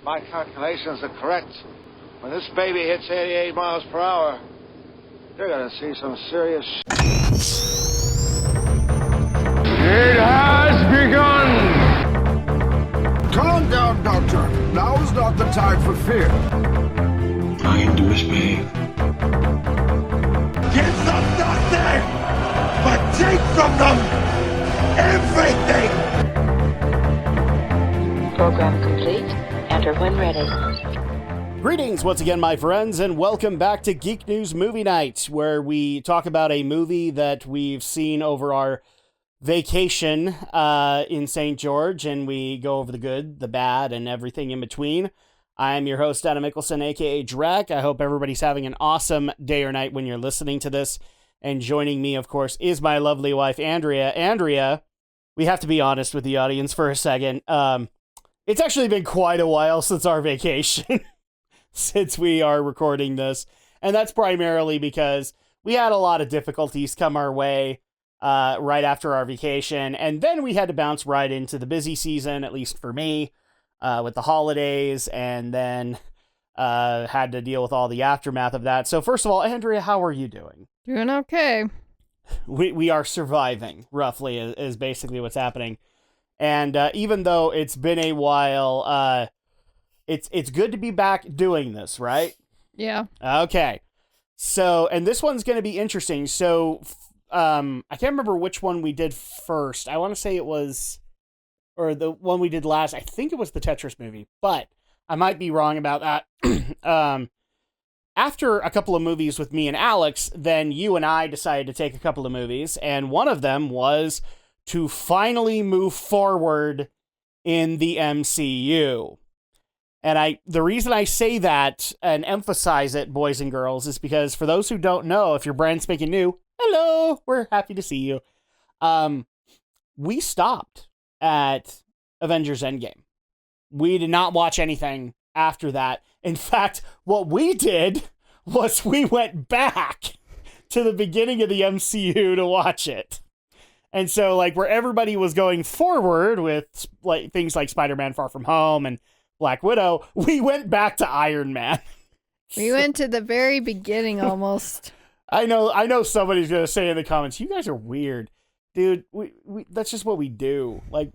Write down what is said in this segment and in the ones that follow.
my calculations are correct, when this baby hits 88 miles per hour, you're gonna see some serious It has begun! Calm down, Doctor. Now is not the time for fear. Trying to misbehave. Give them nothing, but take from them everything! Program complete. Enter when ready. Greetings once again, my friends, and welcome back to Geek News Movie Night, where we talk about a movie that we've seen over our vacation in St. George, and we go over the good, the bad, and everything in between. I am your host, Adam Mickelson, aka Drek. I hope everybody's having an awesome day or night when you're listening to this. And joining me, of course, is my lovely wife, Andrea. Andrea, we have to be honest with the audience for a second. It's actually been quite a while since our vacation, since we are recording this. And that's primarily because we had a lot of difficulties come our way right after our vacation. And then we had to bounce right into the busy season, at least for me, with the holidays, and then had to deal with all the aftermath of that. So first of all, Andrea, how are you doing? Doing okay. We are surviving, roughly, is basically what's happening. And even though it's been a while, it's good to be back doing this, right? Yeah. Okay. So, and this one's going to be interesting. So, I can't remember which one we did first. I want to say it was, or the one we did last. I think it was the Tetris movie, but I might be wrong about that. After a couple of movies with me and Alex, then you and I decided to take a couple of movies, and one of them was to finally move forward in the MCU. And the reason I say that and emphasize it, boys and girls, is because for those who don't know, if you're brand spanking new, hello, we're happy to see you. We stopped at Avengers Endgame. We did not watch anything after that. In fact, what we did was we went back to the beginning of the MCU to watch it. And so, like, where everybody was going forward with like things like Spider-Man Far From Home and Black Widow, we went back to Iron Man. We went to the very beginning almost. I know somebody's going to say in the comments, you guys are weird. Dude, we that's just what we do. Like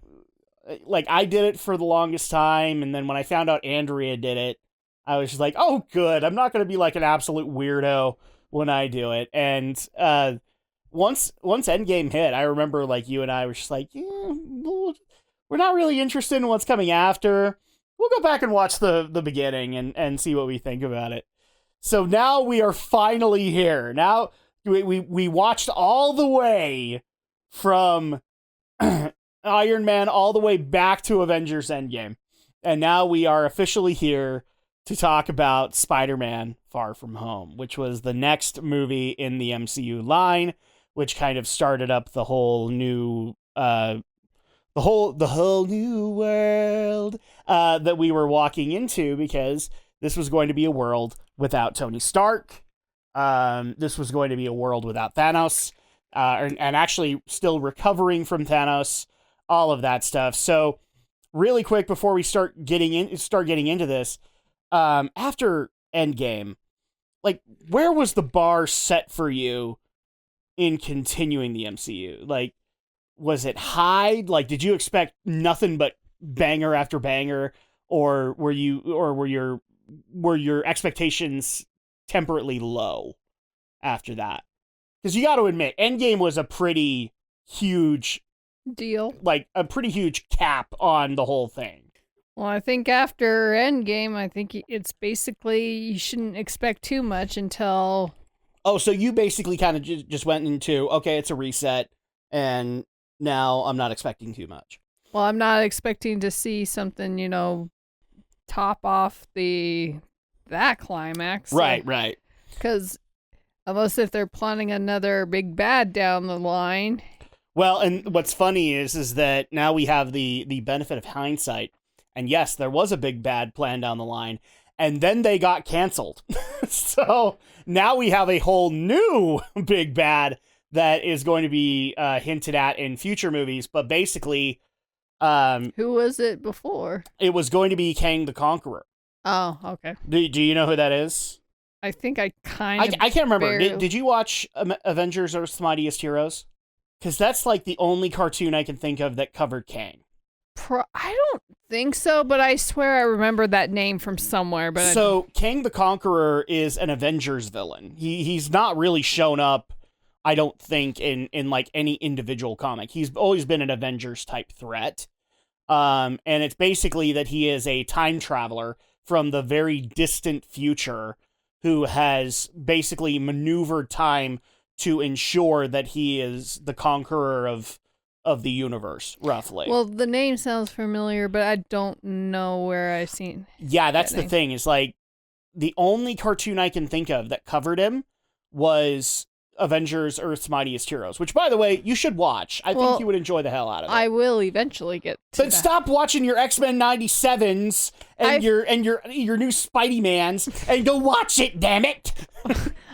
I did it for the longest time, and then when I found out Andrea did it, I was just like, oh, good. I'm not going to be like an absolute weirdo when I do it. And once Endgame hit, I remember like you and I were just like, yeah, we're not really interested in what's coming after. We'll go back and watch the beginning and see what we think about it. So now we are finally here. Now we watched all the way from Iron Man all the way back to Avengers Endgame. And now we are officially here to talk about Spider-Man Far From Home, which was the next movie in the MCU line, which kind of started up the whole new the whole new world that we were walking into, because this was going to be a world without Tony Stark. This was going to be a world without Thanos, and actually still recovering from Thanos, all of that stuff. So really quick before we start getting into this, after Endgame, like, where was the bar set for you in continuing the MCU? Like, was it high? Like, did you expect nothing but banger after banger, or were your expectations temperately low after that? Because you got to admit, Endgame was a pretty huge deal, like a pretty huge cap on the whole thing. Well, I think after Endgame, I think it's basically you shouldn't expect too much until... Oh, so you basically kind of just went into, okay, it's a reset, and now I'm not expecting too much. Well, I'm not expecting to see something, top off that climax. Right. Because unless if they're planning another big bad down the line. Well, and what's funny is that now we have the benefit of hindsight. And yes, there was a big bad plan down the line, and then they got canceled. So now we have a whole new big bad that is going to be hinted at in future movies. But basically, Who was it before? It was going to be Kang the Conqueror. Oh, okay. Do you know who that is? I think I kind of. I can't remember. Did you watch Avengers: Earth's Mightiest Heroes? Because that's like the only cartoon I can think of that covered Kang. I don't think so, but I swear I remember that name from somewhere. But so Kang the Conqueror is an Avengers villain. He's not really shown up, I don't think, in like any individual comic. He's always been an Avengers type threat. And it's basically that he is a time traveler from the very distant future who has basically maneuvered time to ensure that he is the conqueror of the universe, roughly. Well, the name sounds familiar, but I don't know where I've seen. Yeah, that's the thing. Is like the only cartoon I can think of that covered him was Avengers: Earth's Mightiest Heroes, which, by the way, you should watch. I think you would enjoy the hell out of it. I will eventually get to But stop watching your X-Men 97s and your new Spidey-Mans and go watch it, damn it!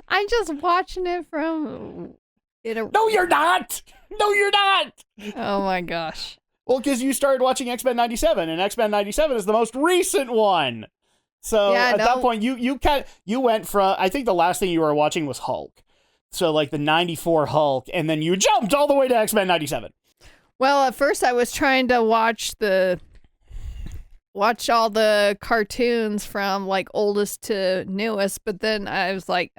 I'm just watching it from... No, you're not! No, you're not! Oh my gosh. Well, because you started watching X-Men 97, and X-Men 97 is the most recent one. So at that point, you went from... I think the last thing you were watching was Hulk. So, like, the 94 Hulk, and then you jumped all the way to X-Men 97. Well, at first I was trying to watch all the cartoons from, like, oldest to newest, but then I was like,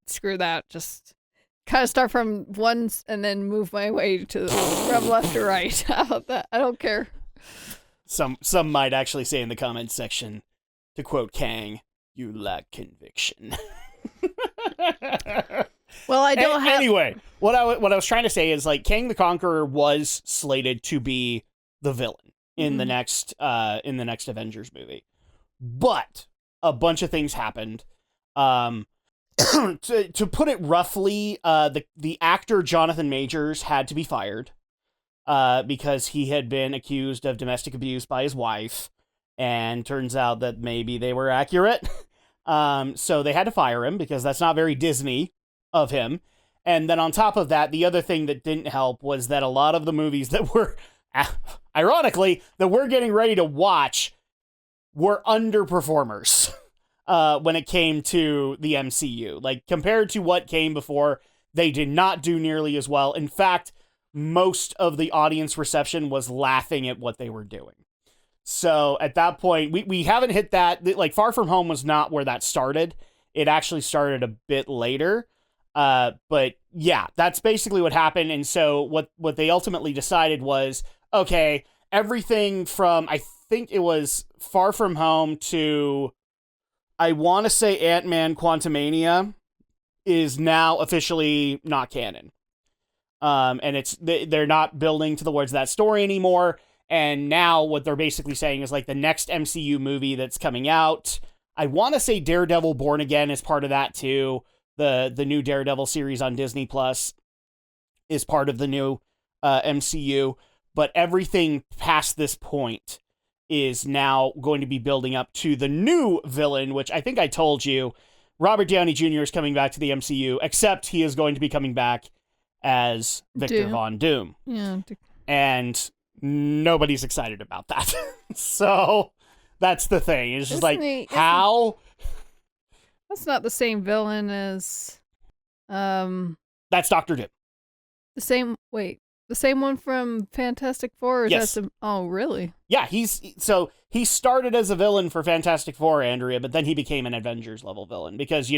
screw that. Just kind of start from ones and then move my way to from left to right. How about that? I don't care. Some might actually say in the comments section, to quote Kang, "You lack conviction." Well, I don't have... Anyway, what I was trying to say is, like, Kang the Conqueror was slated to be the villain in the next Avengers movie, but a bunch of things happened. To put it roughly, the actor Jonathan Majors had to be fired because he had been accused of domestic abuse by his wife, and turns out that maybe they were accurate. So they had to fire him because that's not very Disney of him. And then on top of that, the other thing that didn't help was that a lot of the movies that were, ironically, that we're getting ready to watch were underperformers when it came to the MCU. Like, compared to what came before, they did not do nearly as well. In fact, most of the audience reception was laughing at what they were doing. So at that point, we haven't hit that. Like, Far From Home was not where that started. It actually started a bit later. But yeah, that's basically what happened. And so what they ultimately decided was, okay, everything from, I think it was Far From Home to, I want to say Ant-Man Quantumania, is now officially not canon. And they're not building towards that story anymore. And now what they're basically saying is, like, the next MCU movie that's coming out, I want to say Daredevil Born Again is part of that too. The new Daredevil series on Disney Plus is part of the new MCU. But everything past this point is now going to be building up to the new villain, which I think I told you, Robert Downey Jr. is coming back to the MCU, except he is going to be coming back as Victor Von Doom. Yeah. And nobody's excited about that. So that's the thing. It's just how? That's not the same villain as... That's Doctor Doom. The same one from Fantastic Four? Or is yes. Oh, really? Yeah, he started as a villain for Fantastic Four, Andrea, but then he became an Avengers level villain because,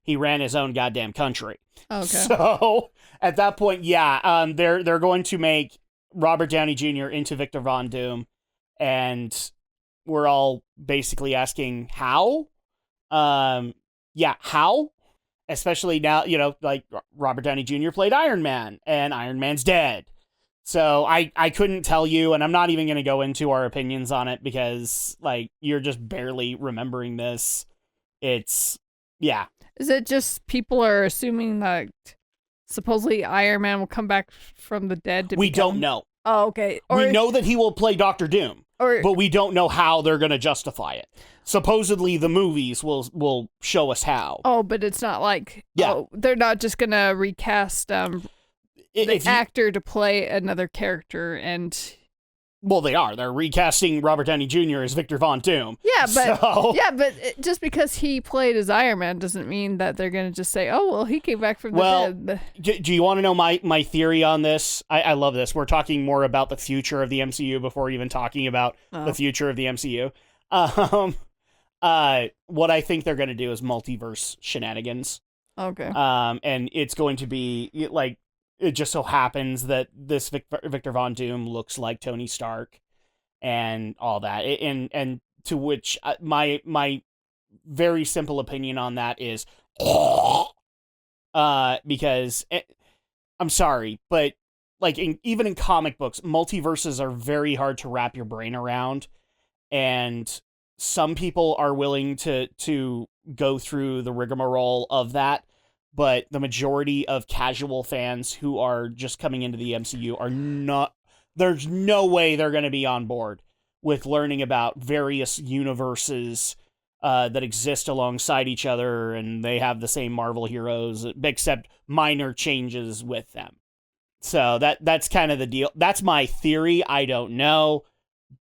he ran his own goddamn country. Okay. So at that point, yeah, they're going to make Robert Downey Jr. into Victor Von Doom, and we're all basically asking how? Yeah, how? Especially now, like, Robert Downey Jr. played Iron Man, and Iron Man's dead. So I couldn't tell you, and I'm not even going to go into our opinions on it because, like, you're just barely remembering this. It's, yeah. Is it just people are assuming that supposedly Iron Man will come back from the dead to We don't know. Oh, okay. We know that he will play Doctor Doom, but we don't know how they're going to justify it. Supposedly the movies will show us how. Oh, but it's not like, they're not just going to recast the actor to play another character and Well, they are. They're recasting Robert Downey Jr. as Victor Von Doom. Yeah, but So- just because he played as Iron Man doesn't mean that they're going to just say, "Oh, well, he came back from the dead." Do you want to know my theory on this? I love this. We're talking more about the future of the MCU before even talking about the future of the MCU. What I think they're going to do is multiverse shenanigans. Okay. And it's going to be like, it just so happens that this Victor Von Doom looks like Tony Stark and all that. And to which my very simple opinion on that is, because I'm sorry, but like even in comic books, multiverses are very hard to wrap your brain around. And some people are willing to go through the rigmarole of that. But the majority of casual fans who are just coming into the MCU are not, there's no way they're going to be on board with learning about various universes that exist alongside each other, and they have the same Marvel heroes, except minor changes with them. So that's kind of the deal. That's my theory. I don't know,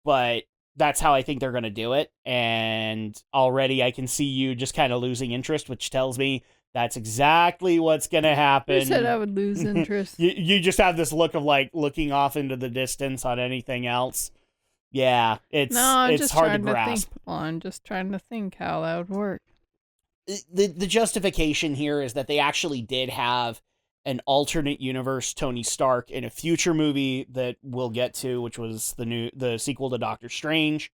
but that's how I think they're going to do it. And already I can see you just kind of losing interest, which tells me that's exactly what's going to happen. You said I would lose interest. You just have this look of like looking off into the distance on anything else. Yeah, it's hard to grasp. I'm just trying to think how that would work. The justification here is that they actually did have an alternate universe Tony Stark in a future movie that we'll get to, which was the sequel to Doctor Strange,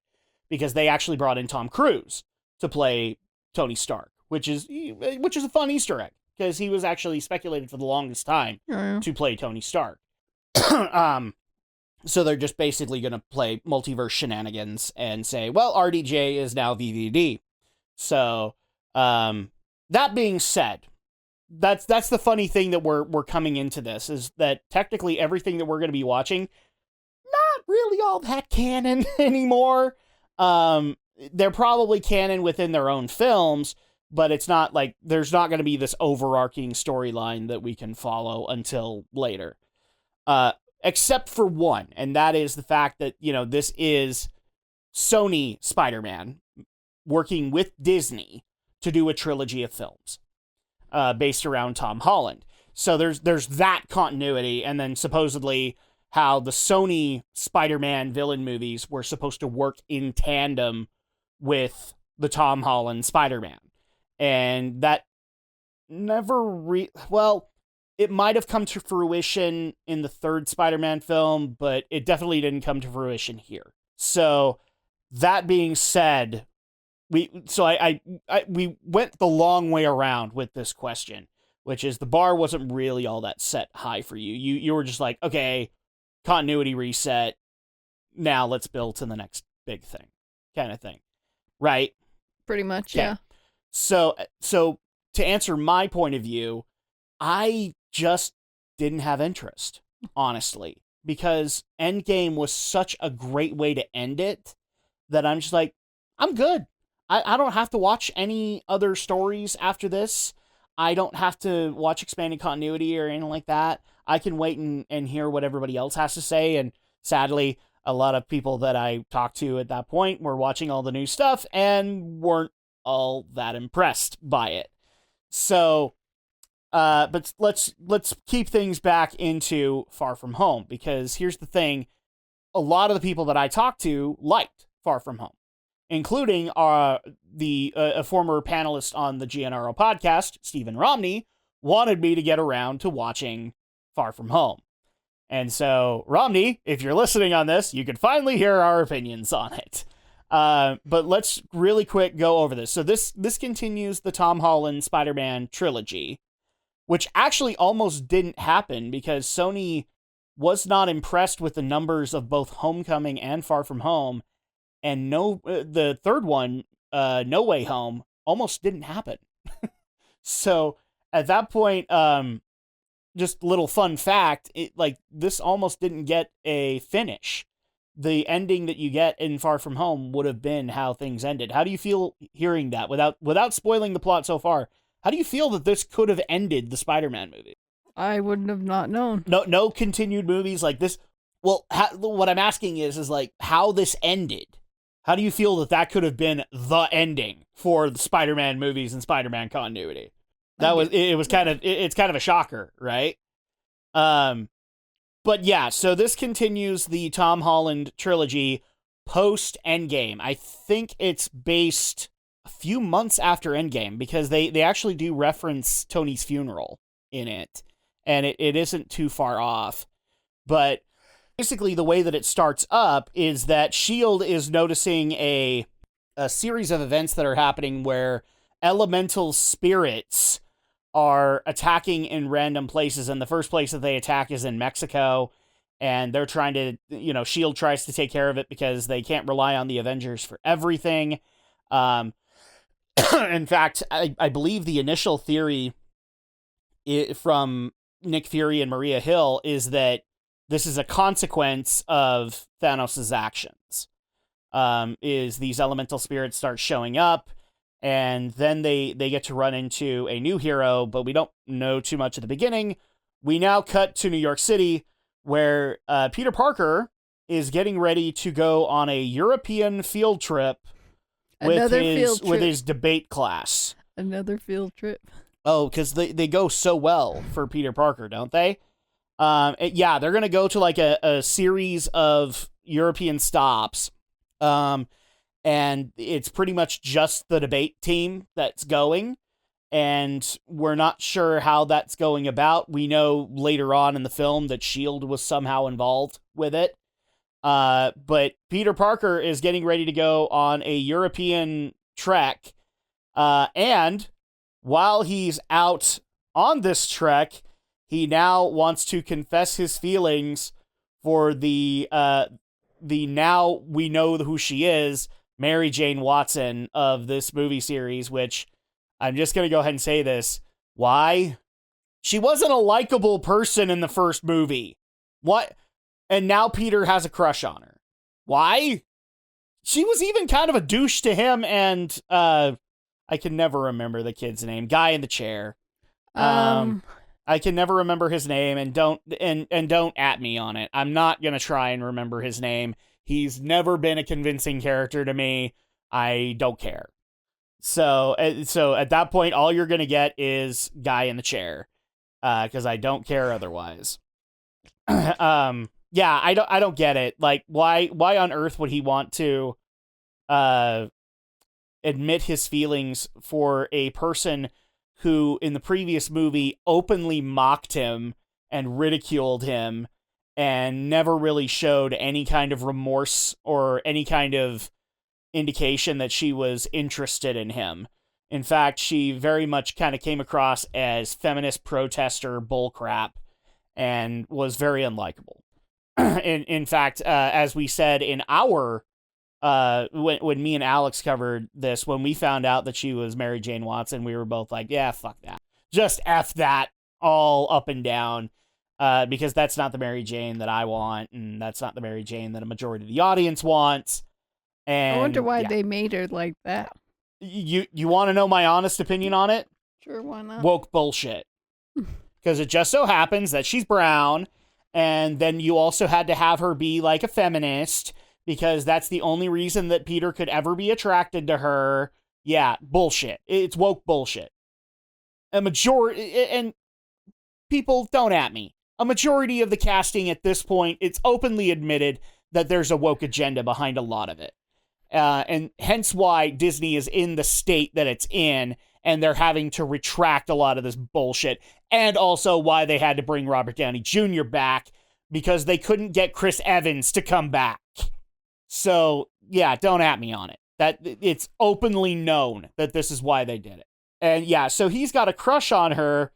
because they actually brought in Tom Cruise to play Tony Stark. Which is a fun Easter egg, because he was actually speculated for the longest time to play Tony Stark. So they're just basically going to play multiverse shenanigans and say, well, RDJ is now VVD. So that being said, that's the funny thing that we're coming into this, is that technically everything that we're going to be watching, not really all that canon anymore. They're probably canon within their own films, but it's not like there's not going to be this overarching storyline that we can follow until later. Except for one, and that is the fact that, this is Sony Spider-Man working with Disney to do a trilogy of films based around Tom Holland. So there's that continuity, and then supposedly how the Sony Spider-Man villain movies were supposed to work in tandem with the Tom Holland Spider-Man. And that never it might have come to fruition in the third Spider-Man film, but it definitely didn't come to fruition here. So that being said, we went the long way around with this question, which is the bar wasn't really all that set high for you. You were just like, okay, continuity reset. Now let's build to the next big thing, kind of thing, right? Pretty much, Okay. yeah. So to answer my point of view, I just didn't have interest, honestly, because Endgame was such a great way to end it that I'm just like, I'm good. I don't have to watch any other stories after this. I don't have to watch expanded continuity or anything like that. I can wait and hear what everybody else has to say. And sadly, a lot of people that I talked to at that point were watching all the new stuff and weren't all that impressed by it. So, but let's keep things back into Far From Home, because here's the thing. A lot of the people that I talked to liked Far From Home, including a former panelist on the GNRO podcast, Stephen Romney, wanted me to get around to watching Far From Home. And so, Romney, if you're listening on this, you can finally hear our opinions on it. But let's really quick go over this. So this continues the Tom Holland Spider-Man trilogy, which actually almost didn't happen because Sony was not impressed with the numbers of both Homecoming and Far From Home, and the third one, No Way Home, almost didn't happen. So at that point, just little fun fact, this almost didn't get a finish. The ending that you get in Far From Home would have been how things ended. How do you feel hearing that without spoiling the plot so far? How do you feel that this could have ended the Spider-Man movie? I wouldn't have not known. No continued movies like this. Well, what I'm asking is like how this ended. How do you feel that could have been the ending for the Spider-Man movies and Spider-Man continuity? It's kind of a shocker, right? But yeah, so this continues the Tom Holland trilogy post Endgame. I think it's based a few months after Endgame because they actually do reference Tony's funeral in it, and it isn't too far off. But basically, the way that it starts up is that S.H.I.E.L.D. is noticing a series of events that are happening where elemental spirits are attacking in random places, and the first place that they attack is in Mexico, and they're trying to, S.H.I.E.L.D. tries to take care of it because they can't rely on the Avengers for everything. In fact, I believe the initial theory from Nick Fury and Maria Hill is that this is a consequence of Thanos' actions. Is these elemental spirits start showing up, and then they get to run into a new hero, but we don't know too much at the beginning. We now cut to New York City, where Peter Parker is getting ready to go on a European field trip with his debate class. Another field trip. Oh, because they go so well for Peter Parker, don't they? Yeah, they're going to go to like a series of European stops. And it's pretty much just the debate team that's going. And we're not sure how that's going about. We know later on in the film that S.H.I.E.L.D. was somehow involved with it. But Peter Parker is getting ready to go on a European trek. And while he's out on this trek, he now wants to confess his feelings for the now we know who she is, Mary Jane Watson of this movie series, which I'm just going to go ahead and say this. Why? She wasn't a likable person in the first movie. What? And now Peter has a crush on her. Why? She was even kind of a douche to him, and I can never remember the kid's name. Guy in the chair. I can never remember his name, and don't at me on it. I'm not gonna try and remember his name. He's never been a convincing character to me. I don't care. So at that point, all you're gonna get is guy in the chair, because I don't care otherwise. Yeah, I don't get it. Like, why on earth would he want to admit his feelings for a person who in the previous movie openly mocked him and ridiculed him and never really showed any kind of remorse or any kind of indication that she was interested in him. In fact, she very much kind of came across as feminist protester bullcrap and was very unlikable. In fact, as we said in our when me and Alex covered this, when we found out that she was Mary Jane Watson, we were both like, yeah, fuck that. Just F that all up and down, because that's not the Mary Jane that I want, and that's not the Mary Jane that a majority of the audience wants. And I wonder why they made her like that. You want to know my honest opinion on it? Sure, why not? Woke bullshit. Because it just so happens that she's brown, and then you also had to have her be like a feminist, because that's the only reason that Peter could ever be attracted to her. Yeah, bullshit. It's woke bullshit. A majority, and people, don't at me. A majority of the casting at this point, it's openly admitted that there's a woke agenda behind a lot of it. And hence why Disney is in the state that it's in, and they're having to retract a lot of this bullshit. And also why they had to bring Robert Downey Jr. back, because they couldn't get Chris Evans to come back. So, yeah, don't at me on it. That it's openly known that this is why they did it. And yeah, so he's got a crush on her,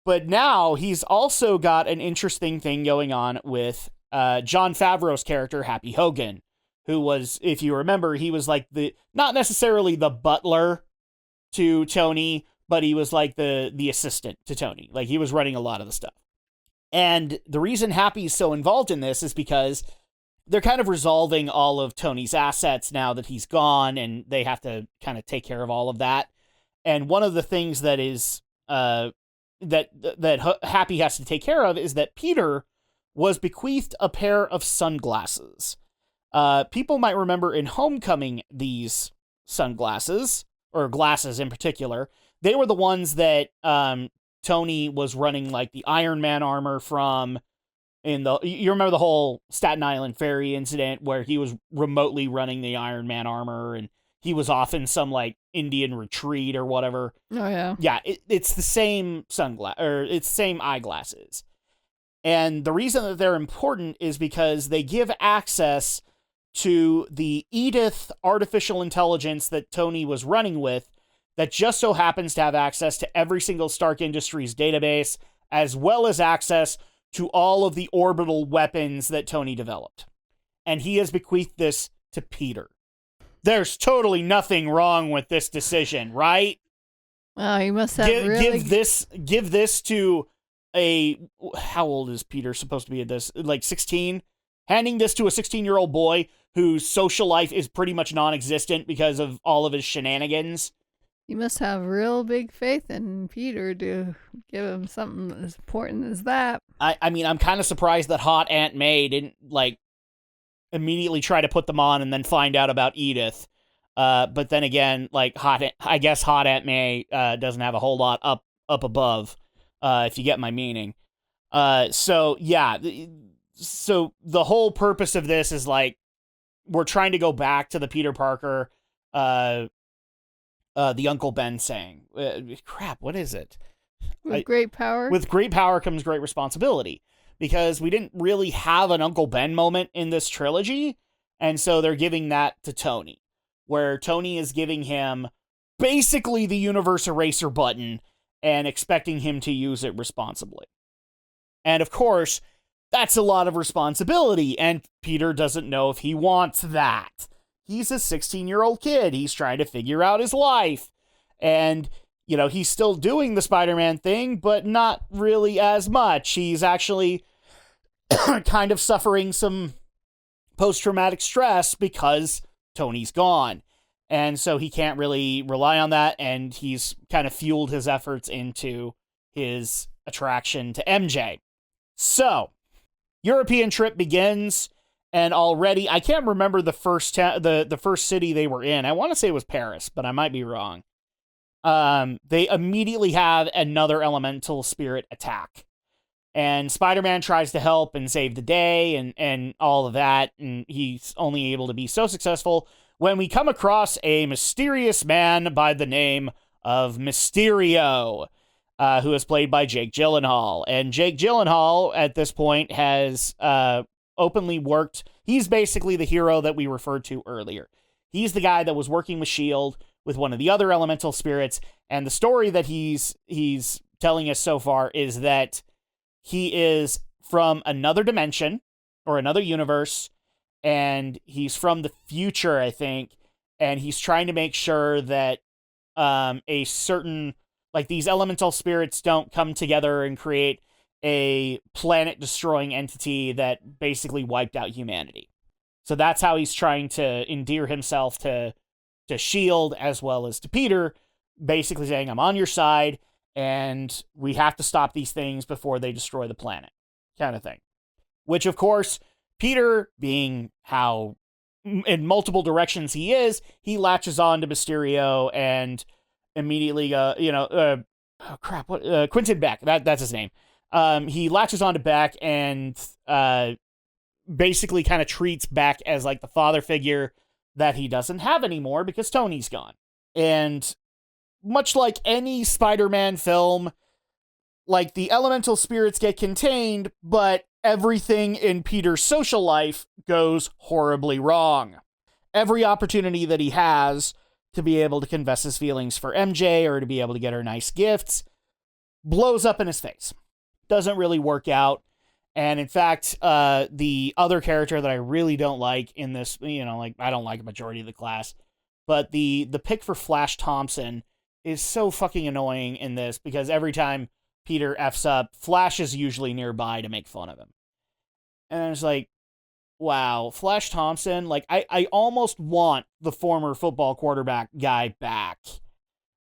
but now he's also got an interesting thing going on with Jon Favreau's character, Happy Hogan, who was, if you remember, he was like not necessarily the butler to Tony, but he was like the assistant to Tony. Like, he was running a lot of the stuff. And the reason Happy's so involved in this is because they're kind of resolving all of Tony's assets now that he's gone, and they have to kind of take care of all of that. And one of the things that is that Happy has to take care of is that Peter was bequeathed a pair of sunglasses. People might remember in Homecoming these sunglasses, or glasses in particular. They were the ones that Tony was running like the Iron Man armor from. You remember the whole Staten Island ferry incident where he was remotely running the Iron Man armor and he was off in some like Indian retreat or whatever. Oh yeah. Yeah, it's the same it's the same eyeglasses. And the reason that they're important is because they give access to the Edith artificial intelligence that Tony was running with that just so happens to have access to every single Stark Industries database, as well as access to all of the orbital weapons that Tony developed. And he has bequeathed this to Peter. There's totally nothing wrong with this decision, right? Wow, he must have really... Give this to how old is Peter supposed to be at this? Like 16? Handing this to a 16-year-old boy whose social life is pretty much non-existent because of all of his shenanigans. You must have real big faith in Peter to give him something as important as that. I mean, I'm kind of surprised that Hot Aunt May didn't, like, immediately try to put them on and then find out about Edith. But then again, like, I guess Hot Aunt May doesn't have a whole lot up above, if you get my meaning. So, yeah. So the whole purpose of this is, like, we're trying to go back to the Peter Parker, the Uncle Ben saying. Crap, what is it? With great power? With great power comes great responsibility. Because we didn't really have an Uncle Ben moment in this trilogy, and so they're giving that to Tony. Where Tony is giving him basically the universe eraser button and expecting him to use it responsibly. And of course, that's a lot of responsibility, and Peter doesn't know if he wants that. He's a 16-year-old kid. He's trying to figure out his life. And, you know, he's still doing the Spider-Man thing, but not really as much. He's actually kind of suffering some post-traumatic stress because Tony's gone. And so he can't really rely on that, and he's kind of fueled his efforts into his attraction to MJ. So, European trip begins, and already, I can't remember the first the first city they were in. I want to say it was Paris, but I might be wrong. They immediately have another elemental spirit attack. And Spider-Man tries to help and save the day and all of that, and he's only able to be so successful when we come across a mysterious man by the name of Mysterio, who is played by Jake Gyllenhaal. And Jake Gyllenhaal, at this point, has openly worked... He's basically the hero that we referred to earlier. He's the guy that was working with S.H.I.E.L.D. with one of the other elemental spirits, and the story that he's telling us so far is that he is from another dimension, or another universe, and he's from the future, I think, and he's trying to make sure that a certain... Like, these elemental spirits don't come together and create a planet-destroying entity that basically wiped out humanity. So that's how he's trying to endear himself to S.H.I.E.L.D. as well as to Peter, basically saying, I'm on your side, and we have to stop these things before they destroy the planet, kind of thing. Which, of course, Peter, being how in multiple directions he is, he latches on to Mysterio and immediately, Quentin Beck, that's his name. He latches on to Beck and basically kind of treats Beck as like the father figure that he doesn't have anymore because Tony's gone. And much like any Spider-Man film, like, the elemental spirits get contained, but everything in Peter's social life goes horribly wrong. Every opportunity that he has to be able to confess his feelings for MJ or to be able to get her nice gifts blows up in his face. Doesn't really work out. And in fact, the other character that I really don't like in this, I don't like a majority of the class, but the pick for Flash Thompson is so fucking annoying in this because every time Peter F's up, Flash is usually nearby to make fun of him. And it's like, wow, Flash Thompson, like, I almost want the former football quarterback guy back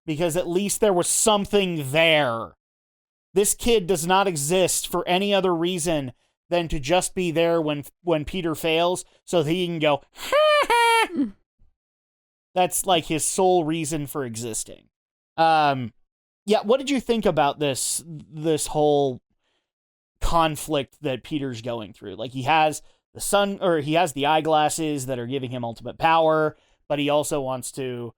because at least there was something there. This kid does not exist for any other reason than to just be there when Peter fails so that he can go, ha ha. That's like his sole reason for existing. Yeah, what did you think about this whole conflict that Peter's going through? Like, he has he has the eyeglasses that are giving him ultimate power, but he also wants to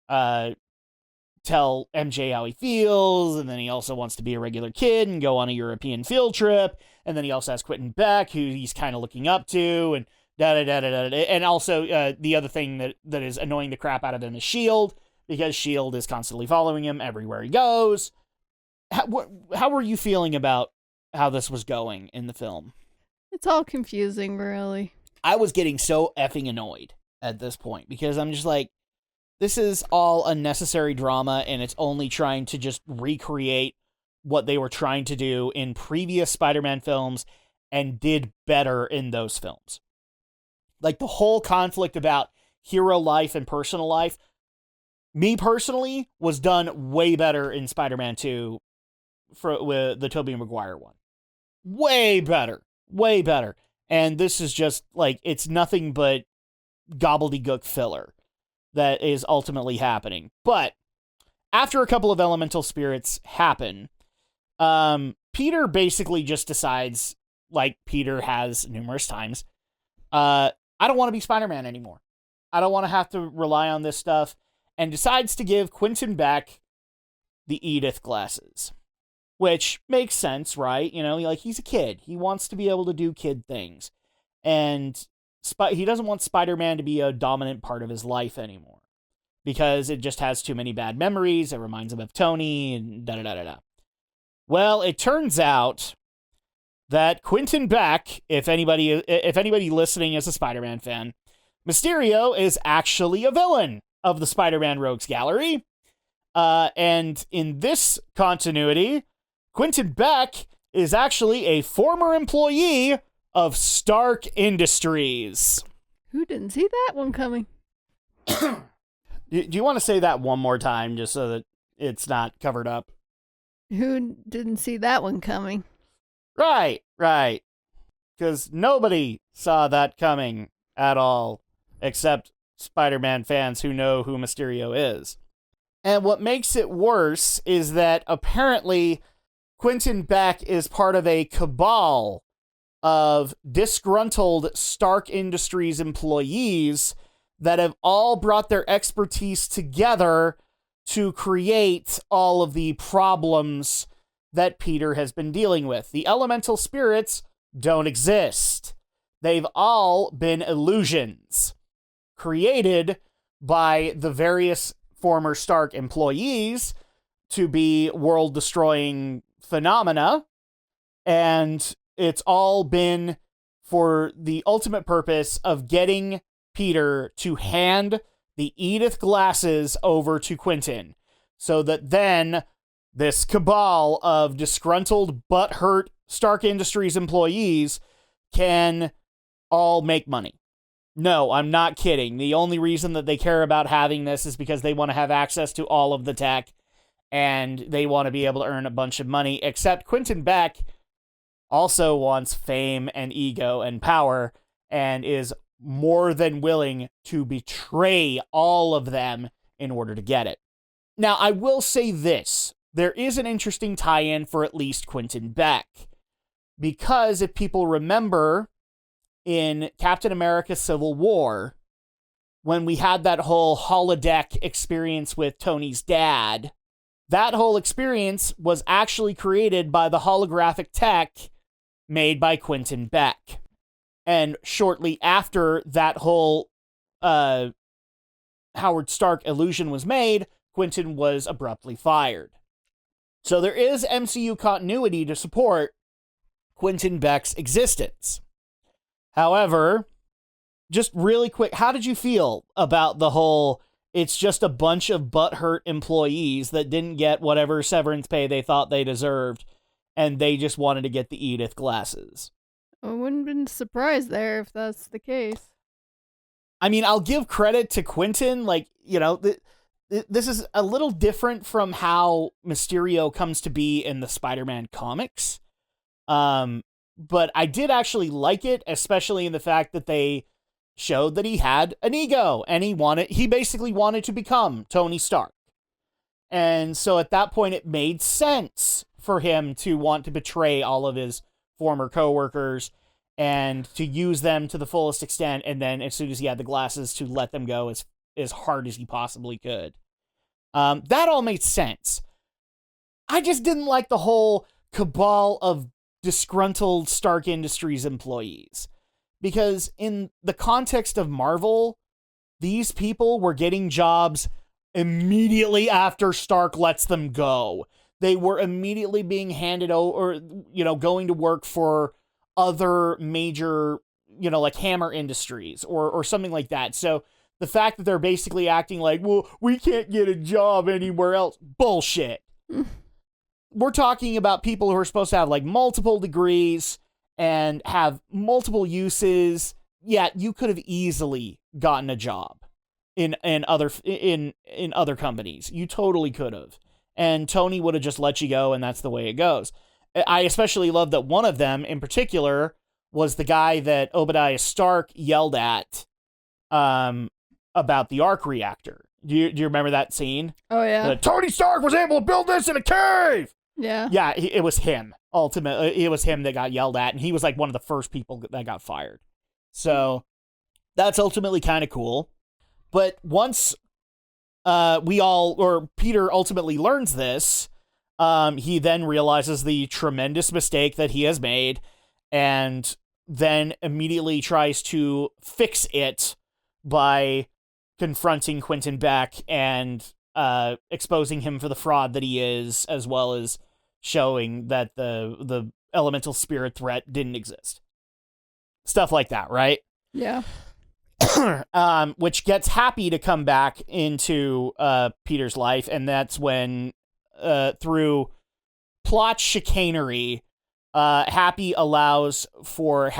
tell MJ how he feels, and then he also wants to be a regular kid and go on a European field trip, and then he also has Quentin Beck, who he's kind of looking up to, and da-da-da-da-da. And also, the other thing that is annoying the crap out of him is S.H.I.E.L.D., because S.H.I.E.L.D. is constantly following him everywhere he goes. How were you feeling about how this was going in the film? It's all confusing, really. I was getting so effing annoyed at this point, because I'm just like, this is all unnecessary drama, and it's only trying to just recreate what they were trying to do in previous Spider-Man films and did better in those films. Like, the whole conflict about hero life and personal life, me personally, was done way better in Spider-Man 2 with the Tobey Maguire one. Way better. Way better. And this is just, like, it's nothing but gobbledygook filler that is ultimately happening. But after a couple of elemental spirits happen, Peter basically just decides, like Peter has numerous times, I don't want to be Spider-Man anymore. I don't want to have to rely on this stuff, and decides to give Quentin Beck the Edith glasses, which makes sense, right? You know, like, he's a kid. He wants to be able to do kid things, and he doesn't want Spider-Man to be a dominant part of his life anymore, because it just has too many bad memories. It reminds him of Tony, and da-da-da-da-da. Well, it turns out that Quentin Beck, if anybody listening is a Spider-Man fan, Mysterio is actually a villain of the Spider-Man Rogues Gallery. And in this continuity, Quentin Beck is actually a former employee of Stark Industries. Who didn't see that one coming? Do you want to say that one more time, just so that it's not covered up? Who didn't see that one coming? Right. Because nobody saw that coming at all, except Spider-Man fans who know who Mysterio is. And what makes it worse is that apparently Quentin Beck is part of a cabal of disgruntled Stark Industries employees that have all brought their expertise together to create all of the problems that Peter has been dealing with. The elemental spirits don't exist. They've all been illusions created by the various former Stark employees to be world-destroying phenomena, and it's all been for the ultimate purpose of getting Peter to hand the Edith glasses over to Quentin, so that then this cabal of disgruntled, butthurt Stark Industries employees can all make money. No, I'm not kidding. The only reason that they care about having this is because they want to have access to all of the tech, and they want to be able to earn a bunch of money, except Quentin Beck also wants fame and ego and power, and is more than willing to betray all of them in order to get it. Now, I will say this. There is an interesting tie-in for at least Quentin Beck, because if people remember, in Captain America Civil War, when we had that whole holodeck experience with Tony's dad, that whole experience was actually created by the holographic tech made by Quentin Beck. And shortly after that whole Howard Stark illusion was made, Quentin was abruptly fired. So there is MCU continuity to support Quentin Beck's existence. However, just really quick, how did you feel about the whole, it's just a bunch of butthurt employees that didn't get whatever severance pay they thought they deserved, and they just wanted to get the Edith glasses? I wouldn't have been surprised there if that's the case. I mean, I'll give credit to Quentin. Like, you know, this is a little different from how Mysterio comes to be in the Spider-Man comics. but I did actually like it, especially in the fact that they showed that he had an ego and he basically wanted to become Tony Stark. And so at that point, it made sense for him to want to betray all of his former coworkers and to use them to the fullest extent. And then as soon as he had the glasses, to let them go as hard as he possibly could. That all made sense. I just didn't like the whole cabal of disgruntled Stark Industries employees. Because in the context of Marvel, these people were getting jobs immediately after Stark lets them go. They were immediately being handed over, going to work for other major, like Hammer Industries or something like that. So the fact that they're basically acting like, well, we can't get a job anywhere else. Bullshit. We're talking about people who are supposed to have like multiple degrees and have multiple uses. Yeah, you could have easily gotten a job in other companies. You totally could have. And Tony would have just let you go, and that's the way it goes. I especially love that one of them in particular was the guy that Obadiah Stark yelled at about the arc reactor. Do you remember that scene? Oh, yeah. Tony Stark was able to build this in a cave! Yeah. Yeah, it was him. Ultimately, it was him that got yelled at, and he was like one of the first people that got fired. So that's ultimately kind of cool. But once Peter ultimately learns this, he then realizes the tremendous mistake that he has made, and then immediately tries to fix it by confronting Quentin Beck and exposing him for the fraud that he is, as well as showing that the elemental spirit threat didn't exist. Stuff like that, right? Yeah. Which gets Happy to come back into Peter's life, and that's when, through plot chicanery, Happy allows for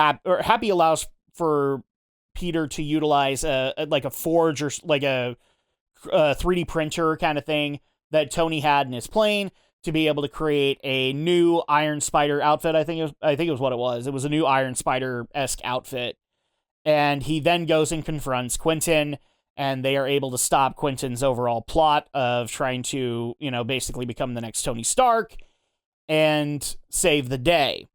Peter to utilize a forge or like a 3D printer kind of thing that Tony had in his plane to be able to create a new Iron Spider outfit. I think it was what it was. It was a new Iron Spider-esque outfit. And he then goes and confronts Quentin, and they are able to stop Quentin's overall plot of trying to, basically become the next Tony Stark and save the day.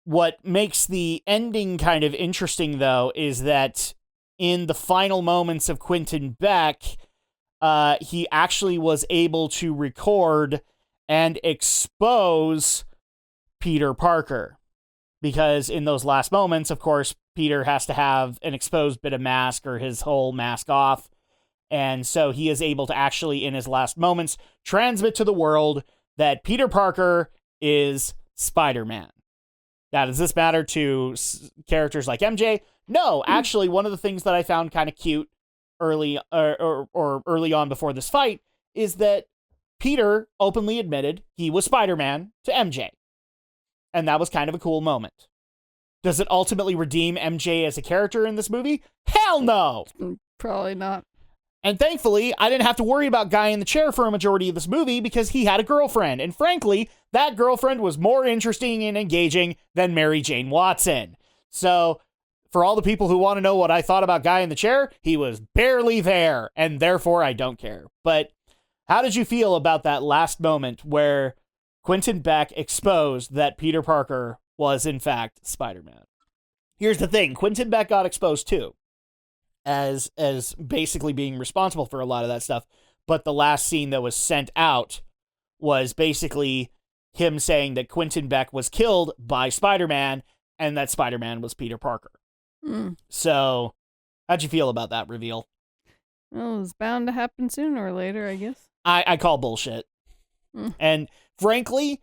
What makes the ending kind of interesting, though, is that in the final moments of Quentin Beck, he actually was able to record and expose Peter Parker. Because in those last moments, of course, Peter has to have an exposed bit of mask or his whole mask off. And so he is able to actually, in his last moments, transmit to the world that Peter Parker is Spider-Man. Now, does this matter to characters like MJ? No, actually, one of the things that I found kind of cute early on before this fight is that Peter openly admitted he was Spider-Man to MJ. And that was kind of a cool moment. Does it ultimately redeem MJ as a character in this movie? Hell no! Probably not. And thankfully, I didn't have to worry about Guy in the Chair for a majority of this movie because he had a girlfriend. And frankly, that girlfriend was more interesting and engaging than Mary Jane Watson. So, for all the people who want to know what I thought about Guy in the Chair, he was barely there, and therefore I don't care. But how did you feel about that last moment where Quentin Beck exposed that Peter Parker was, in fact, Spider-Man? Here's the thing. Quentin Beck got exposed, too, as basically being responsible for a lot of that stuff. But the last scene that was sent out was basically him saying that Quentin Beck was killed by Spider-Man and that Spider-Man was Peter Parker. So, how'd you feel about that reveal? Well, it's bound to happen sooner or later, I guess. I call bullshit. And frankly,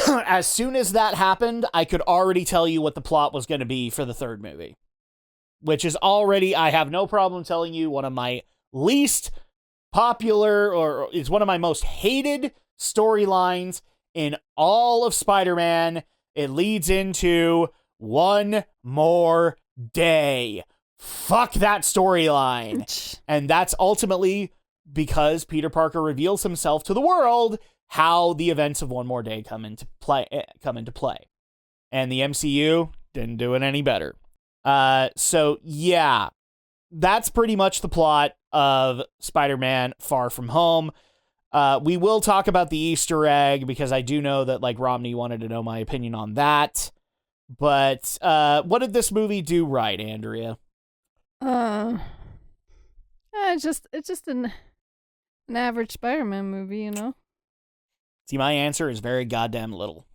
as soon as that happened, I could already tell you what the plot was going to be for the third movie. Which is already, I have no problem telling you, one of my least popular, or is one of my most hated storylines in all of Spider-Man. It leads into One More Day. Fuck that storyline. And that's ultimately because Peter Parker reveals himself to the world, how the events of One More Day come into play. And the MCU didn't do it any better. So, yeah, that's pretty much the plot of Spider-Man Far From Home. We will talk about the Easter egg because I do know that, like, Romney wanted to know my opinion on that. But what did this movie do right, Andrea? It's just an average Spider-Man movie, you know? See, my answer is very goddamn little.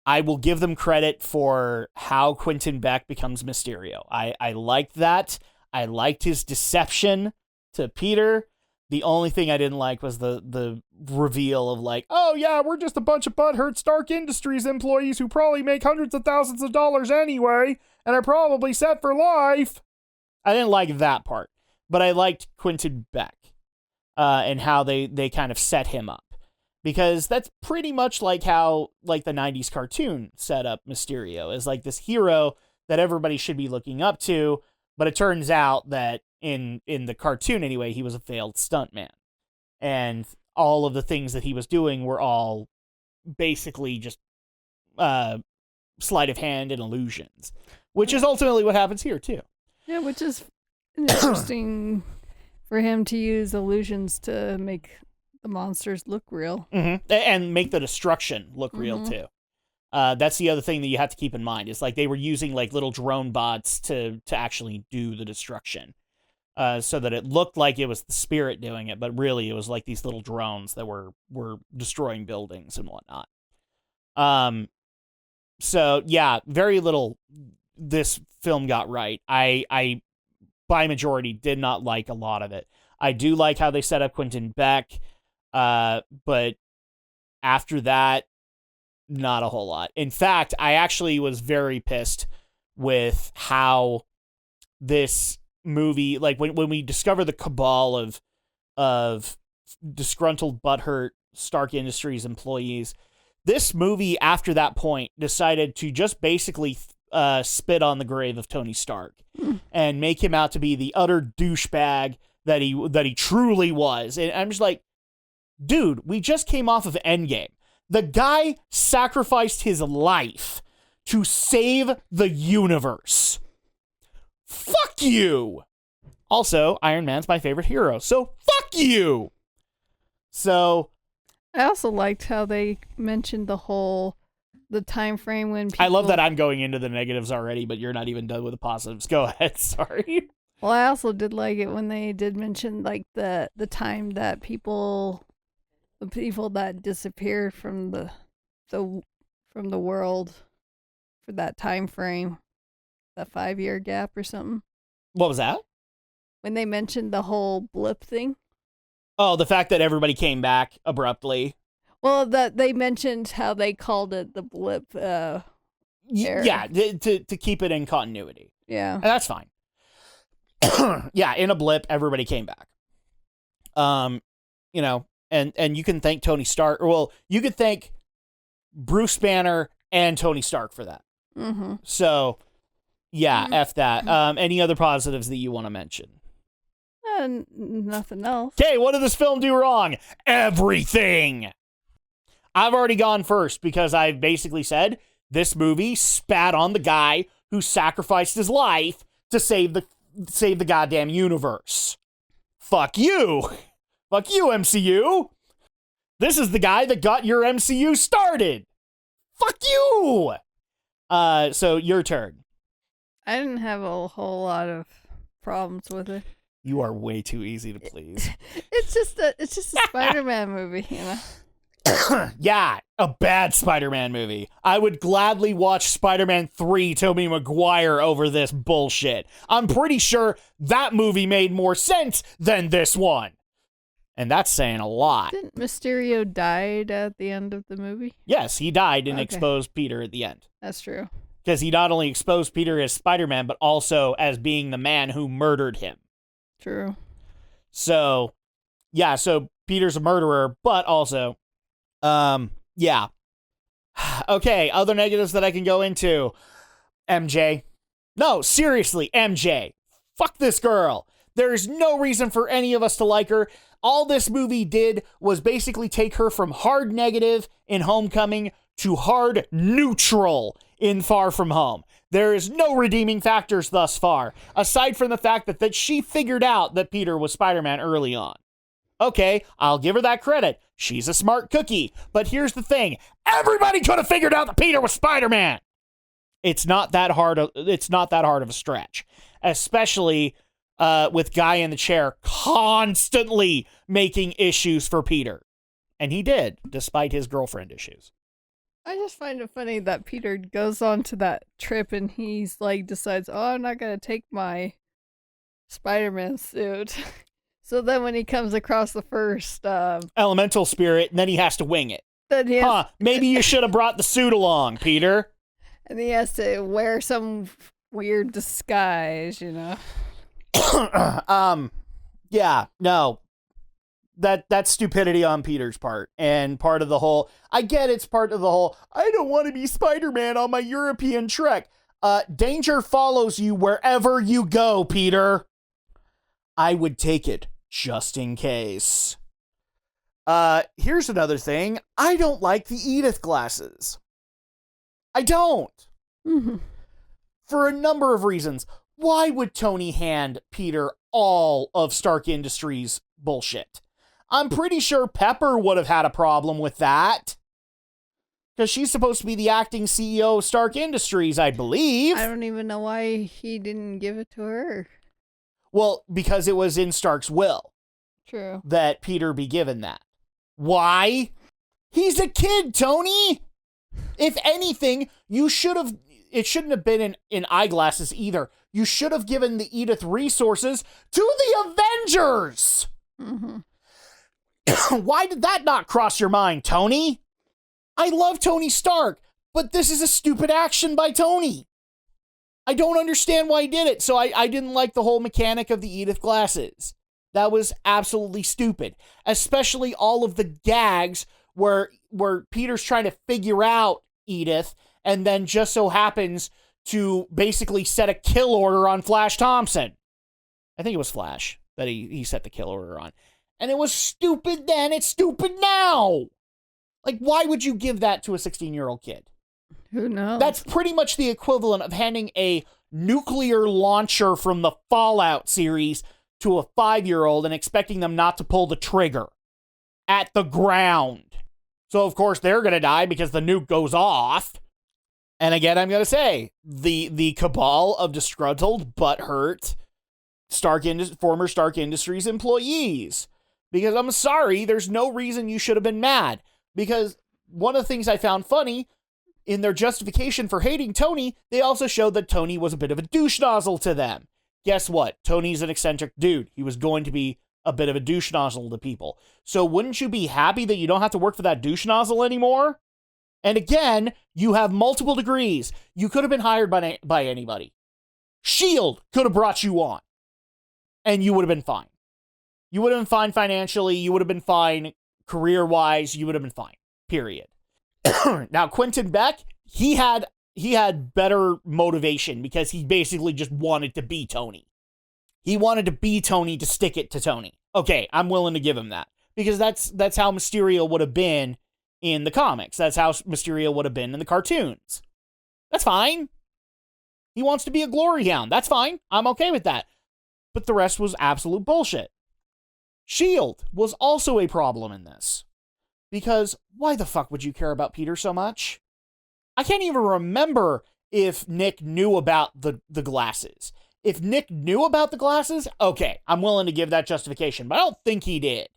I will give them credit for how Quentin Beck becomes Mysterio. I liked that. I liked his deception to Peter. The only thing I didn't like was the reveal of like, oh yeah, we're just a bunch of butthurt Stark Industries employees who probably make hundreds of thousands of dollars anyway and are probably set for life. I didn't like that part, but I liked Quentin Beck and how they kind of set him up. Because that's pretty much like how like the 90s cartoon set up Mysterio as like this hero that everybody should be looking up to. But it turns out that in the cartoon anyway, he was a failed stuntman. And all of the things that he was doing were all basically just sleight of hand and illusions. Which is ultimately what happens here too. Yeah, which is interesting for him to use illusions to make the monsters look real. Mm-hmm. And make the destruction look real too. That's the other thing that you have to keep in mind. Is like they were using like little drone bots to actually do the destruction. So that it looked like it was the spirit doing it, but really it was like these little drones that were destroying buildings and whatnot. So yeah, very little this film got right. I by majority did not like a lot of it. I do like how they set up Quentin Beck. But after that, not a whole lot. In fact, I actually was very pissed with how this movie, like when we discover the cabal of disgruntled, butthurt Stark Industries employees, this movie after that point decided to just basically spit on the grave of Tony Stark and make him out to be the utter douchebag that he truly was. And I'm just like, dude, we just came off of Endgame. The guy sacrificed his life to save the universe. Fuck you! Also, Iron Man's my favorite hero, so fuck you! So... I also liked how they mentioned the time frame when people... I love that I'm going into the negatives already, but you're not even done with the positives. Go ahead, sorry. Well, I also did like it when they did mention like the time that the people that disappeared from the world for that time frame, that 5-year gap or something. What was that? When they mentioned the whole blip thing. Oh, the fact that everybody came back abruptly. Well, that they mentioned how they called it the blip. Era. Yeah, to keep it in continuity. Yeah, and that's fine. Yeah, in a blip, everybody came back. You know. And you can thank Tony Stark. Well, you could thank Bruce Banner and Tony Stark for that. Mm-hmm. So, yeah, F that. Any other positives that you want to mention? Nothing else. Okay, what did this film do wrong? Everything! I've already gone first because I've basically said this movie spat on the guy who sacrificed his life to save the goddamn universe. Fuck you! Fuck you, MCU! This is the guy that got your MCU started! Fuck you! So, your turn. I didn't have a whole lot of problems with it. You are way too easy to please. It's just a Spider-Man movie, you know? Yeah, a bad Spider-Man movie. I would gladly watch Spider-Man 3 Tobey Maguire over this bullshit. I'm pretty sure that movie made more sense than this one. And that's saying a lot. Didn't Mysterio died at the end of the movie? Yes, he died and exposed Peter at the end. That's true. Because he not only exposed Peter as Spider-Man, but also as being the man who murdered him. True. So, yeah, so Peter's a murderer, but also, yeah. Okay, other negatives that I can go into. MJ. No, seriously, MJ. Fuck this girl. There's no reason for any of us to like her. All this movie did was basically take her from hard negative in Homecoming to hard neutral in Far From Home. There is no redeeming factors thus far, aside from the fact that she figured out that Peter was Spider-Man early on. Okay, I'll give her that credit. She's a smart cookie. But here's the thing. Everybody could have figured out that Peter was Spider-Man. It's not that hard of a stretch, especially with Guy in the chair constantly making issues for Peter. And he did, despite his girlfriend issues. I just find it funny that Peter goes on to that trip and he's like decides, I'm not going to take my Spider-Man suit. So then when he comes across the first elemental spirit, and then he has to wing it. Then he has, maybe you should have brought the suit along, Peter. And he has to wear some weird disguise, Yeah, no. That's stupidity on Peter's part. And part of the whole, I get it's part of the whole, I don't want to be Spider-Man on my European trek. Danger follows you wherever you go, Peter. I would take it just in case. Here's another thing. I don't like the Edith glasses. I don't. Mm-hmm. For a number of reasons. Why would Tony hand Peter all of Stark Industries bullshit? I'm pretty sure Pepper would have had a problem with that. Because she's supposed to be the acting CEO of Stark Industries, I believe. I don't even know why he didn't give it to her. Well, because it was in Stark's will. True. That Peter be given that. Why? He's a kid, Tony! If anything, it shouldn't have been in eyeglasses either. You should have given the Edith resources to the Avengers! Mm-hmm. Why did that not cross your mind, Tony? I love Tony Stark, but this is a stupid action by Tony. I don't understand why he did it, so I didn't like the whole mechanic of the Edith glasses. That was absolutely stupid. Especially all of the gags where Peter's trying to figure out Edith and then just so happens to basically set a kill order on Flash Thompson. I think it was Flash that he set the kill order on. And it was stupid then, it's stupid now. Like, why would you give that to a 16-year-old kid? Who knows? That's pretty much the equivalent of handing a nuclear launcher from the Fallout series to a 5-year-old and expecting them not to pull the trigger at the ground. So, of course, they're going to die because the nuke goes off. And again, I'm going to say, the cabal of disgruntled, butthurt former Stark Industries employees. Because I'm sorry, there's no reason you should have been mad. Because one of the things I found funny, in their justification for hating Tony, they also showed that Tony was a bit of a douche nozzle to them. Guess what? Tony's an eccentric dude. He was going to be a bit of a douche nozzle to people. So wouldn't you be happy that you don't have to work for that douche nozzle anymore? And again, you have multiple degrees. You could have been hired by anybody. S.H.I.E.L.D. could have brought you on. And you would have been fine. You would have been fine financially. You would have been fine career-wise. You would have been fine. Period. Now, Quentin Beck, he had better motivation because he basically just wanted to be Tony. He wanted to be Tony to stick it to Tony. Okay, I'm willing to give him that. Because that's how Mysterio would have been in the comics. That's how Mysterio would have been in the cartoons. That's fine. He wants to be a glory hound. That's fine. I'm okay with that. But the rest was absolute bullshit. S.H.I.E.L.D. was also a problem in this. Because why the fuck would you care about Peter so much? I can't even remember if Nick knew about the glasses. If Nick knew about the glasses, okay, I'm willing to give that justification, but I don't think he did.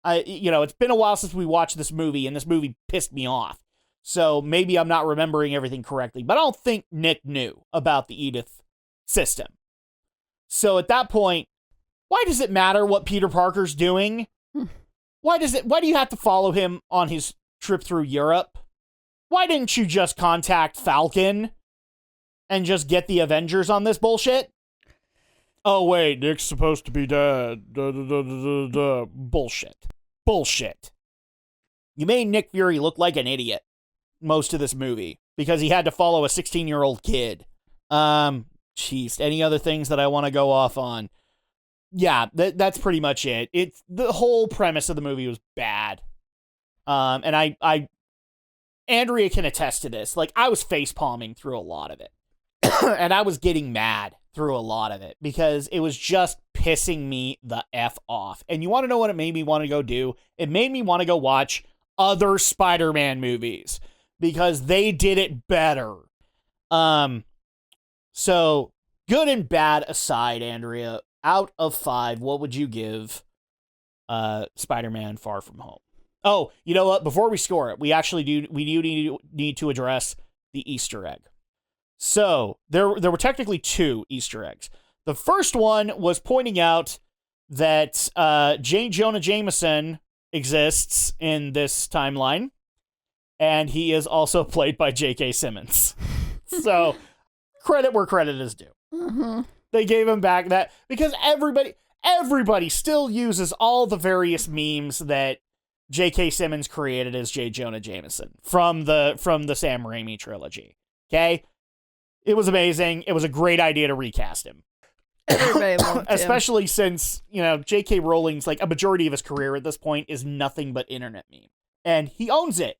It's been a while since we watched this movie, and this movie pissed me off. So maybe I'm not remembering everything correctly, but I don't think Nick knew about the Edith system. So at that point, why does it matter what Peter Parker's doing? Why do you have to follow him on his trip through Europe? Why didn't you just contact Falcon and just get the Avengers on this bullshit? Oh, wait, Nick's supposed to be dead. Bullshit. Bullshit. You made Nick Fury look like an idiot most of this movie because he had to follow a 16-year-old kid. Jeez, any other things that I want to go off on? Yeah, that's pretty much it. It's the whole premise of the movie was bad. And I Andrea can attest to this. Like, I was face palming through a lot of it. And I was getting mad through a lot of it because it was just pissing me the F off. And you want to know what it made me want to go do? It made me want to go watch other Spider-Man movies because they did it better. So good and bad aside, Andrea, out of 5, what would you give Spider-Man Far From Home? Oh, you know what? Before we score it, we need to address the Easter egg. So there were technically 2 Easter eggs. The first one was pointing out that J. Jonah Jameson exists in this timeline, and he is also played by J.K. Simmons. So credit where credit is due. Mm-hmm. They gave him back that because everybody still uses all the various memes that J.K. Simmons created as J. Jonah Jameson from the Sam Raimi trilogy. Okay? It was amazing. It was a great idea to recast him. Everybody loved him. Especially since, J.K. Rowling's, like, a majority of his career at this point is nothing but internet meme. And he owns it.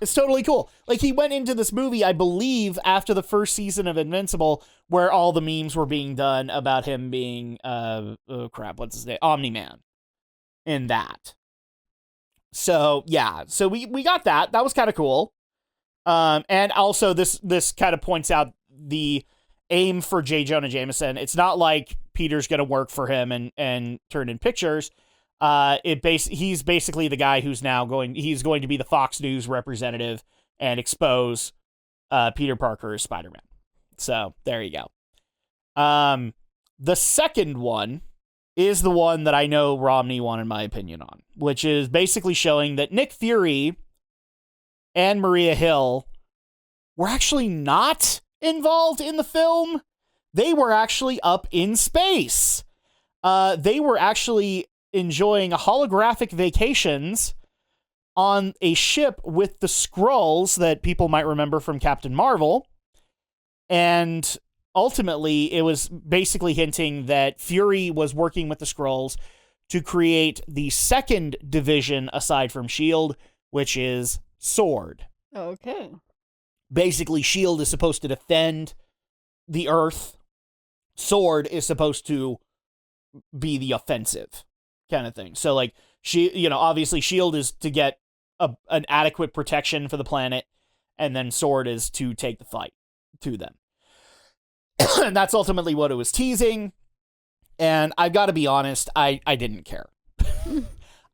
It's totally cool. Like, he went into this movie, I believe, after the first season of Invincible, where all the memes were being done about him being, what's his name? Omni-Man. In that. So, yeah. So we got that. That was kind of cool. And also this kind of points out the aim for J. Jonah Jameson. It's not like Peter's going to work for him and turn in pictures. He's basically the guy who's now going to be the Fox News representative and expose Peter Parker as Spider-Man. So there you go. The second one is the one that I know Romney wanted my opinion on, which is basically showing that Nick Fury and Maria Hill were actually not involved in the film. They were actually up in space. They were actually enjoying holographic vacations on a ship with the Skrulls that people might remember from Captain Marvel. And ultimately, it was basically hinting that Fury was working with the Skrulls to create the second division aside from S.H.I.E.L.D., which is S.W.O.R.D. Okay. Basically, S.H.I.E.L.D. is supposed to defend the Earth. S.W.O.R.D. is supposed to be the offensive kind of thing. So, like, obviously S.H.I.E.L.D. is to get an adequate protection for the planet, and then S.W.O.R.D. is to take the fight to them. And that's ultimately what it was teasing. And I've got to be honest, I didn't care.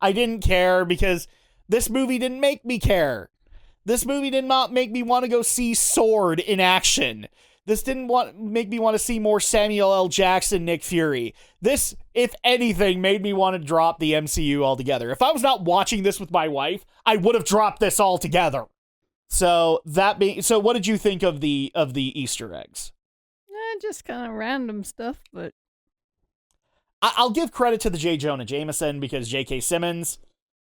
I didn't care because this movie didn't make me care. This movie did not make me want to go see S.W.O.R.D. in action. This didn't make me want to see more Samuel L. Jackson, Nick Fury. This, if anything, made me want to drop the MCU altogether. If I was not watching this with my wife, I would have dropped this altogether. So what did you think of the Easter eggs? Just kind of random stuff, but I'll give credit to the J. Jonah Jameson because J.K. Simmons,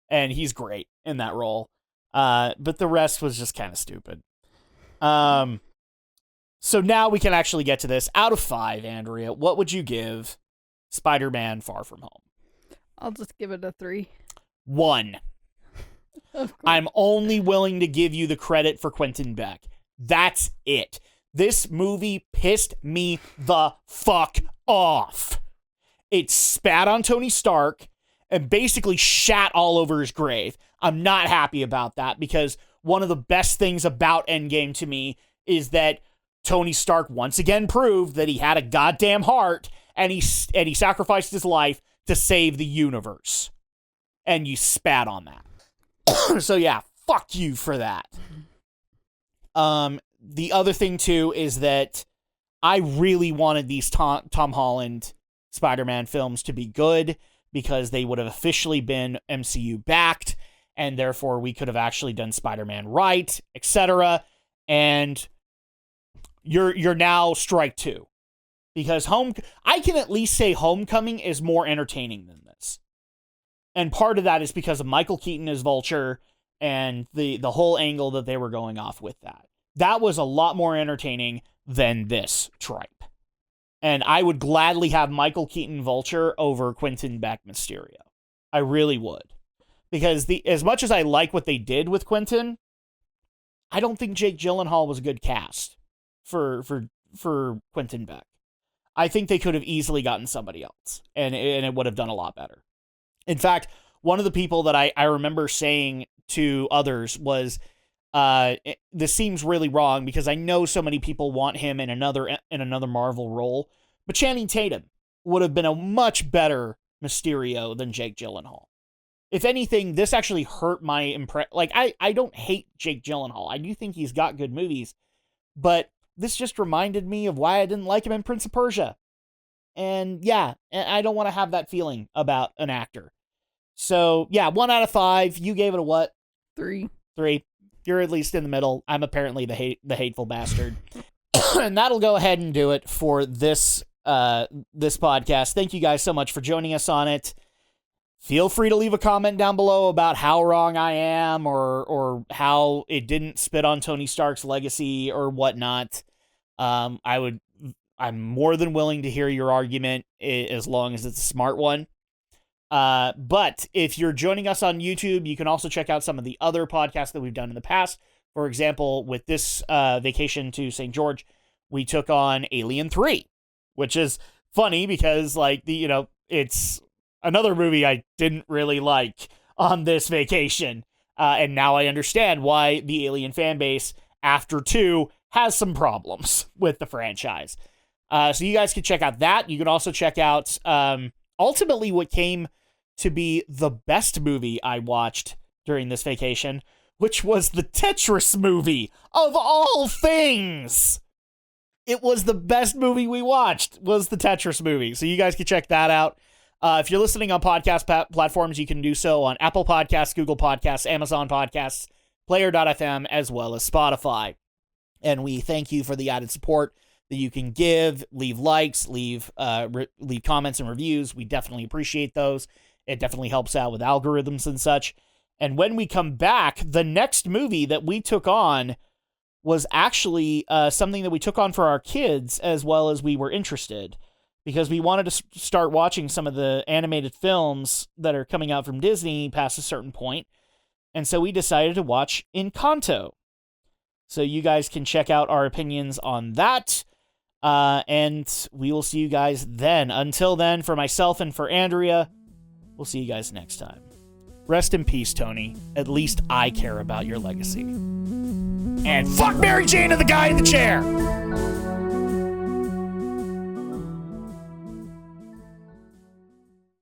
and he's great in that role. But the rest was just kind of stupid. So now we can actually get to this. Out of 5, Andrea, what would you give Spider-Man Far From Home? I'll just give it a 3. 1. I'm only willing to give you the credit for Quentin Beck. That's it. This movie pissed me the fuck off. It spat on Tony Stark and basically shat all over his grave. I'm not happy about that because one of the best things about Endgame to me is that Tony Stark once again proved that he had a goddamn heart and he sacrificed his life to save the universe. And you spat on that. So yeah, fuck you for that. The other thing too is that I really wanted these Tom Holland Spider-Man films to be good because they would have officially been MCU backed and therefore we could have actually done Spider-Man right, etc. And you're now strike 2 because I can at least say Homecoming is more entertaining than this. And part of that is because of Michael Keaton as Vulture and the whole angle that they were going off with that. That was a lot more entertaining than this tripe. And I would gladly have Michael Keaton Vulture over Quentin Beck Mysterio. I really would. Because as much as I like what they did with Quentin, I don't think Jake Gyllenhaal was a good cast for Quentin Beck. I think they could have easily gotten somebody else, and it would have done a lot better. In fact, one of the people that I remember saying to others was, this seems really wrong because I know so many people want him in another Marvel role, but Channing Tatum would have been a much better Mysterio than Jake Gyllenhaal. If anything, this actually hurt my impression. Like, I don't hate Jake Gyllenhaal. I do think he's got good movies, but this just reminded me of why I didn't like him in Prince of Persia. And yeah, I don't want to have that feeling about an actor. So yeah, 1 out of 5. You gave it a what? 3. 3. You're at least in the middle. I'm apparently the hateful bastard. And that'll go ahead and do it for this podcast. Thank you guys so much for joining us on it. Feel free to leave a comment down below about how wrong I am or how it didn't spit on Tony Stark's legacy or whatnot. I'm more than willing to hear your argument as long as it's a smart one. But if you're joining us on YouTube, you can also check out some of the other podcasts that we've done in the past. For example, with this vacation to St. George, we took on Alien 3, which is funny because it's another movie I didn't really like on this vacation. And now I understand why the Alien fan base after 2 has some problems with the franchise. So you guys can check out that. You can also check out ultimately what came to be the best movie I watched during this vacation, which was the Tetris movie, of all things. It was the best movie we watched, was the Tetris movie. So you guys can check that out. If you're listening on podcast platforms, you can do so on Apple Podcasts, Google Podcasts, Amazon Podcasts, Player.fm, as well as Spotify. And we thank you for the added support that you can give, leave likes, leave comments and reviews. We definitely appreciate those. It definitely helps out with algorithms and such. And when we come back, the next movie that we took on was actually something that we took on for our kids as well as we were interested, because we wanted to start watching some of the animated films that are coming out from Disney past a certain point. And so we decided to watch Encanto. So you guys can check out our opinions on that. And we will see you guys then. Until then, for myself and for Andrea, we'll see you guys next time. Rest in peace, Tony. At least I care about your legacy. And fuck Mary Jane and the guy in the chair!